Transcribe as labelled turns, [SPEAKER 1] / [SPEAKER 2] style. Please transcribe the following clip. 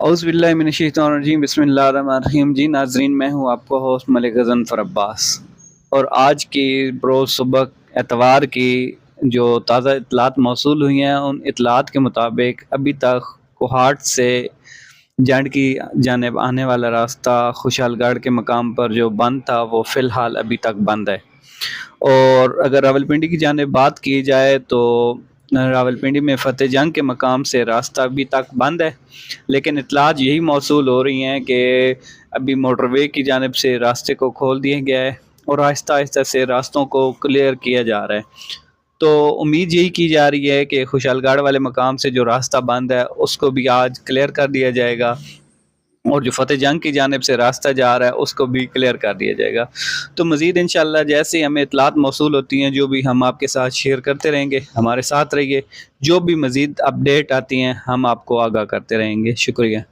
[SPEAKER 1] औज़ुबिल्लाहिमिनश्शैतानिर्रजीम बिस्मिल्लाहिर्रहमानिर्रहीम। जी नाज़रीन, मैं हूँ आपका होस्ट मलिक ग़ज़नफ़र अब्बास और आज की रोज़ सुबह एतवार की जो ताज़ा इत्तलात मौसूल हुई हैं, उन इत्तलात के मुताबिक अभी तक कोहाट से जंड की जानिब आने वाला रास्ता खुशहालगढ़ के मकाम पर जो बंद था वो फ़िलहाल अभी तक बंद है। और अगर रावलपिंडी की जानिब बात की जाए तो रावलपिंडी में फ़तेह जंग के मकाम से रास्ता अभी तक बंद है, लेकिन इत्तलात यही मौसूल हो रही हैं कि अभी मोटरवे की जानिब से रास्ते को खोल दिया गया है और आहिस्ता आहिस्ता से रास्तों को क्लियर किया जा रहा है। तो उम्मीद यही की जा रही है कि खुशहालगढ़ वाले मकाम से जो रास्ता बंद है उसको भी आज क्लियर कर दिया जाएगा और जो फ़तेह जंग की जानिब से रास्ता जा रहा है उसको भी क्लियर कर दिया जाएगा। तो मज़ीद इंशाअल्लाह जैसे ही हमें इत्तलात मौसूल होती हैं, जो भी हम आपके साथ शेयर करते रहेंगे। हमारे साथ रहिए, जो भी मज़ीद अपडेट आती हैं हम आपको आगाह करते रहेंगे। शुक्रिया।